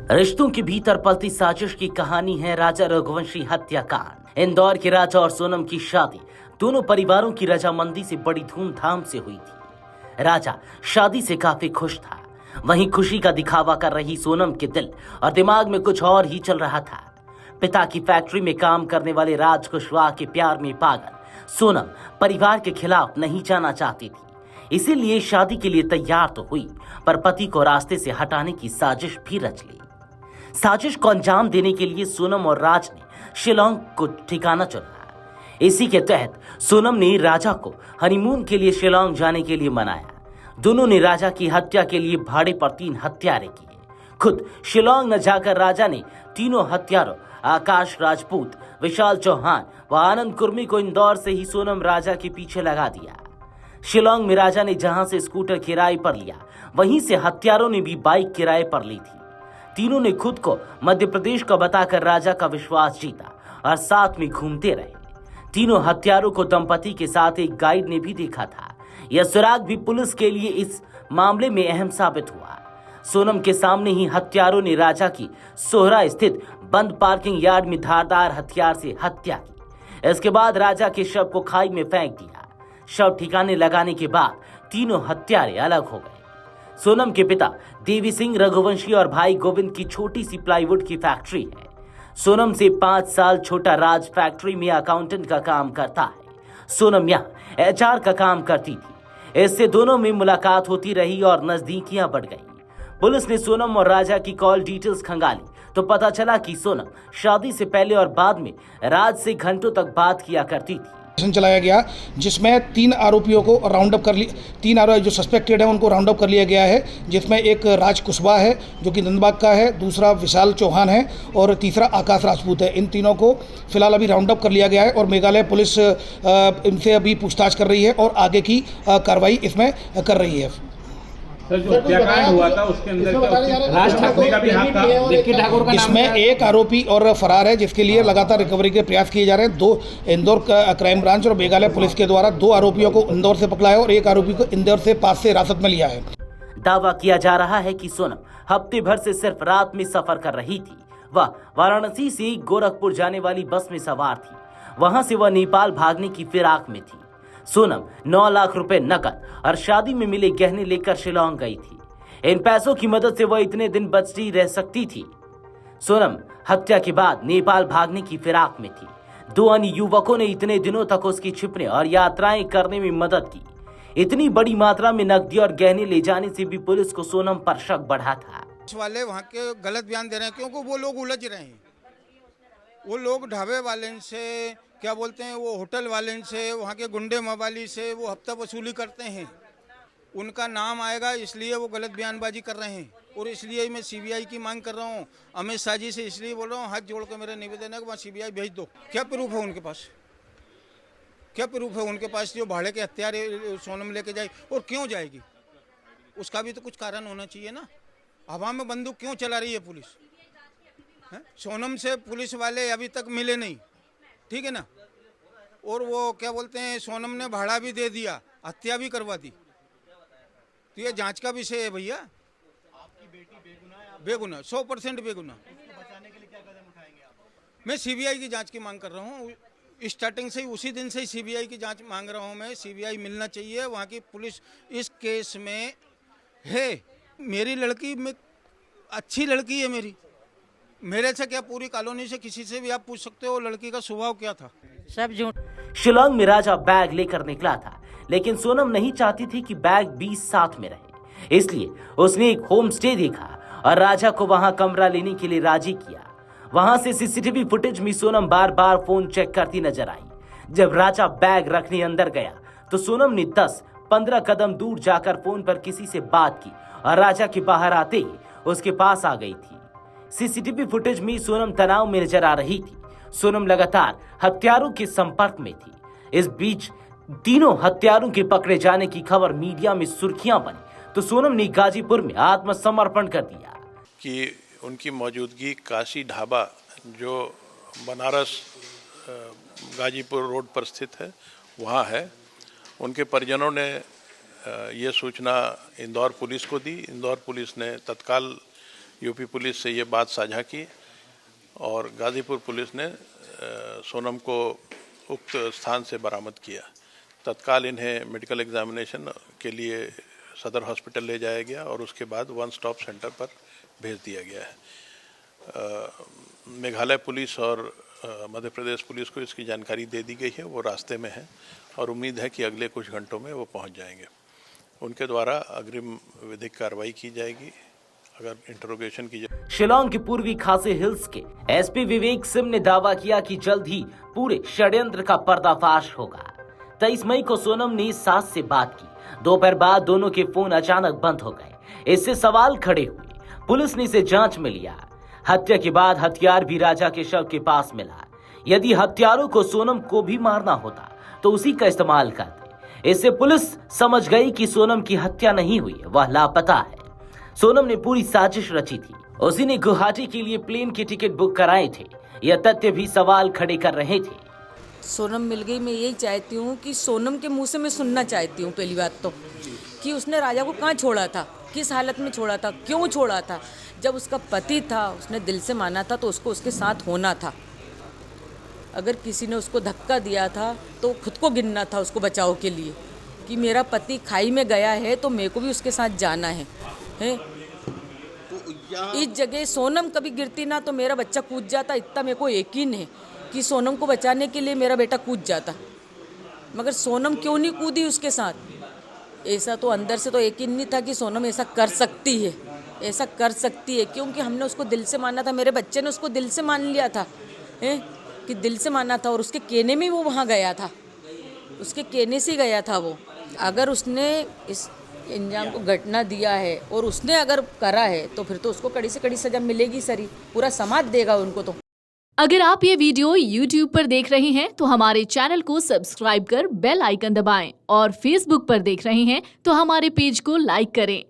रिश्तों के भीतर पलती साजिश की कहानी है राजा रघुवंशी हत्याकांड। इंदौर के राजा और सोनम की शादी दोनों परिवारों की रजामंदी से बड़ी धूमधाम से हुई थी। राजा शादी से काफी खुश था, वहीं खुशी का दिखावा कर रही सोनम के दिल और दिमाग में कुछ और ही चल रहा था। पिता की फैक्ट्री में काम करने वाले राज कुशवाहा के प्यार में पागल सोनम परिवार के खिलाफ नहीं जाना चाहती थी, इसीलिए शादी के लिए तैयार तो हुई, पर पति को रास्ते से हटाने की साजिश भी रच ली। साजिश को अंजाम देने के लिए सोनम और राज ने शिलोंग को ठिकाना चुना। इसी के तहत सोनम ने राजा को हनीमून के लिए शिलोंग जाने के लिए मनाया। दोनों ने राजा की हत्या के लिए भाड़े पर 3 हत्यारे किए। खुद शिलोंग न जाकर राजा ने तीनों हत्यारों आकाश राजपूत, विशाल चौहान व आनंद कुर्मी को इंदौर से ही सोनम राजा के पीछे लगा दिया। शिलोंग में राजा ने जहां से स्कूटर किराए पर लिया, वहीं से हत्यारों ने भी बाइक किराए पर ली थी। तीनों ने खुद को मध्य प्रदेश का बताकर राजा का विश्वास जीता और साथ में घूमते रहे। तीनों हत्यारों को दंपति के साथ एक गाइड ने भी देखा था। यह सुराग भी पुलिस के लिए इस मामले में अहम साबित हुआ। सोनम के सामने ही हत्यारों ने राजा की सोहरा स्थित बंद पार्किंग यार्ड में धारदार हथियार से हत्या की। इसके बाद राजा के शव को खाई में फेंक दिया। शव ठिकाने लगाने के बाद तीनों हत्यारे अलग हो गए। सोनम के पिता देवी सिंह रघुवंशी और भाई गोविंद की छोटी सी प्लाईवुड की फैक्ट्री है। सोनम से 5 साल छोटा राज फैक्ट्री में अकाउंटेंट का काम करता है। सोनम यहाँ HR का काम करती थी। इससे दोनों में मुलाकात होती रही और नजदीकियां बढ़ गई। पुलिस ने सोनम और राजा की कॉल डिटेल्स खंगाली तो पता चला कि सोनम शादी से पहले और बाद में राज से घंटों तक बात किया करती थी। चलाया गया जिसमें 3 आरोपियों को राउंड अप कर लिया। 3 आरोपी जो सस्पेक्टेड हैं उनको राउंड अप कर लिया गया है, जिसमें एक राज कुशवाहा है जो कि नंदबाग का है, दूसरा विशाल चौहान है और तीसरा आकाश राजपूत है। इन तीनों को फिलहाल अभी राउंड अप कर लिया गया है और मेघालय पुलिस इनसे अभी पूछताछ कर रही है और आगे की कार्रवाई इसमें कर रही है। सर, जो हत्याकांड हुआ था उसके अंदर राज ठाकरे का भी हाथ था। विक्की ठाकुर का इसमें एक आरोपी और फरार है, जिसके लिए लगातार रिकवरी के प्रयास किए जा रहे हैं। 2 इंदौर क्राइम ब्रांच और मेघालय पुलिस के द्वारा 2 आरोपियों को इंदौर से पकड़ा है और एक आरोपी को इंदौर से 5 से हिरासत में लिया है। दावा किया जा रहा है कि सोनम हफ्ते भर से सिर्फ रात में सफर कर रही थी। वह वाराणसी से गोरखपुर जाने वाली बस में सवार थी। वहां से वह नेपाल भागने की फिराक में थी। सोनम 9 लाख रुपए नकद और शादी में मिले गहने लेकर शिलोंग गई थी। इन पैसों की मदद से वह इतने दिन बची रह सकती थी। सोनम हत्या के बाद नेपाल भागने की फिराक में थी। 2 अन्य युवकों ने इतने दिनों तक उसकी छिपने और यात्राएं करने में मदद की। इतनी बड़ी मात्रा में नकदी और गहने ले जाने से भी पुलिस को सोनम पर शक बढ़ा था। वाले वहाँ के गलत बयान दे रहे हैं क्योंकि वो लोग उलझ रहे हैं। वो लोग ढाबे वाले से क्या बोलते हैं, वो होटल वाले से, वहाँ के गुंडे मवाली से वो हफ्ता वसूली करते हैं। उनका नाम आएगा इसलिए वो गलत बयानबाजी कर रहे हैं और इसलिए मैं CBI की मांग कर रहा हूँ। अमित शाह जी से इसलिए बोल रहा हूँ, हाथ जोड़ के मेरा निवेदन है कि वहाँ CBI भेज दो। क्या प्रूफ है उनके पास? क्या प्रूफ है उनके पास जो भाड़े के हथियार सोनम लेके जाए? और क्यों जाएगी उसका भी तो कुछ कारण होना चाहिए ना। हवा में बंदूक क्यों चला रही है पुलिस? सोनम से पुलिस वाले अभी तक मिले नहीं, ठीक है ना। और वो क्या बोलते हैं, सोनम ने भाड़ा भी दे दिया, हत्या भी करवा दी। तो ये जांच का विषय है भैया। आपकी बेटी बेगुनाह 100% बेगुनाह। बचाने के लिए क्या कदम उठाएंगे आप? मैं CBI की जांच की मांग कर रहा हूँ। स्टार्टिंग से ही, उसी दिन से ही CBI की जांच मांग रहा हूँ मैं। CBI मिलना चाहिए। वहाँ की पुलिस इस केस में है। मेरी लड़की में अच्छी लड़की है मेरे से क्या, पूरी कॉलोनी से किसी से भी आप पूछ सकते हो लड़की का स्वभाव क्या था। सब झूठ। शिलोंग में राजा बैग लेकर निकला था, लेकिन सोनम नहीं चाहती थी कि बैग भी साथ में रहे। इसलिए उसने एक होम स्टे देखा और राजा को वहां कमरा लेने के लिए राजी किया। वहां से CCTV फुटेज में सोनम बार बार फोन चेक करती नजर आई। जब राजा बैग रखने अंदर गया तो सोनम ने 10-15 कदम दूर जाकर फोन पर किसी से बात की और राजा के बाहर आते ही उसके पास आ गई थी। CCTV फुटेज में सोनम तनाव में नजर आ रही थी। सोनम लगातार हत्यारों के संपर्क में थी। इस बीच तीनों हत्यारों के पकड़े जाने की खबर मीडिया में सुर्खियां बनी तो सोनम ने गाजीपुर में आत्मसमर्पण कर दिया। कि उनकी मौजूदगी काशी ढाबा जो बनारस गाजीपुर रोड पर स्थित है वहाँ है। उनके परिजनों ने ये सूचना इंदौर पुलिस को दी। इंदौर पुलिस ने तत्काल यूपी पुलिस से ये बात साझा की और गाजीपुर पुलिस ने सोनम को उक्त स्थान से बरामद किया। तत्काल इन्हें मेडिकल एग्जामिनेशन के लिए सदर हॉस्पिटल ले जाया गया और उसके बाद वन स्टॉप सेंटर पर भेज दिया गया है। मेघालय पुलिस और मध्य प्रदेश पुलिस को इसकी जानकारी दे दी गई है, वो रास्ते में है और उम्मीद है कि अगले कुछ घंटों में वो पहुंच जाएंगे। उनके द्वारा अग्रिम विधिक कार्रवाई की जाएगी अगर इंटरोगेशन की जाए। शिलांग के पूर्वी खासी हिल्स के एसपी विवेक सिंह ने दावा किया कि जल्द ही पूरे षड्यंत्र का पर्दाफाश होगा। 23 मई को सोनम ने सास से बात की। दोपहर बाद दोनों के फोन अचानक बंद हो गए। इससे सवाल खड़े हुए। पुलिस ने इसे जांच में लिया। हत्या के बाद हथियार भी राजा के शव के पास मिला। यदि हत्यारों को सोनम को भी मारना होता तो उसी का इस्तेमाल करते। इससे पुलिस समझ गई कि सोनम की हत्या नहीं हुई, वह लापता है। सोनम ने पूरी साजिश रची थी। उसी ने गुवाहाटी के लिए प्लेन के टिकट बुक कराए थे। यह तथ्य भी सवाल खड़े कर रहे थे। सोनम मिल गई, मैं यही चाहती हूँ कि सोनम के मुंह से मैं सुनना चाहती हूँ पहली बात तो, कि उसने राजा को कहाँ छोड़ा था, किस हालत में छोड़ा था, क्यों छोड़ा था। जब उसका पति था, उसने दिल से माना था तो उसको उसके साथ होना था। अगर किसी ने उसको धक्का दिया था तो खुद को गिनना था उसको बचाव के लिए, कि मेरा पति खाई में गया है तो मेरे को भी उसके साथ जाना है। इस जगह सोनम कभी गिरती ना तो मेरा बच्चा कूद जाता, इतना मेरे को यकीन है कि सोनम को बचाने के लिए मेरा बेटा कूद जाता। मगर सोनम क्यों नहीं कूदी उसके साथ, ऐसा तो अंदर से तो यकीन नहीं था कि सोनम ऐसा कर सकती है, ऐसा कर सकती है, क्योंकि हमने उसको दिल से माना था। मेरे बच्चे ने उसको दिल से मान लिया था, कि दिल से माना था और उसके कहने में वो वहाँ गया था, उसके कहने से गया था वो। अगर उसने इस इंजाम को घटना दिया है और उसने अगर करा है तो फिर तो उसको कड़ी से कड़ी सजा मिलेगी सरी, पूरा समाज देगा उनको। तो अगर आप ये वीडियो YouTube पर देख रहे हैं तो हमारे चैनल को सब्सक्राइब कर बेल आइकन दबाएं और Facebook पर देख रहे हैं तो हमारे पेज को लाइक करें।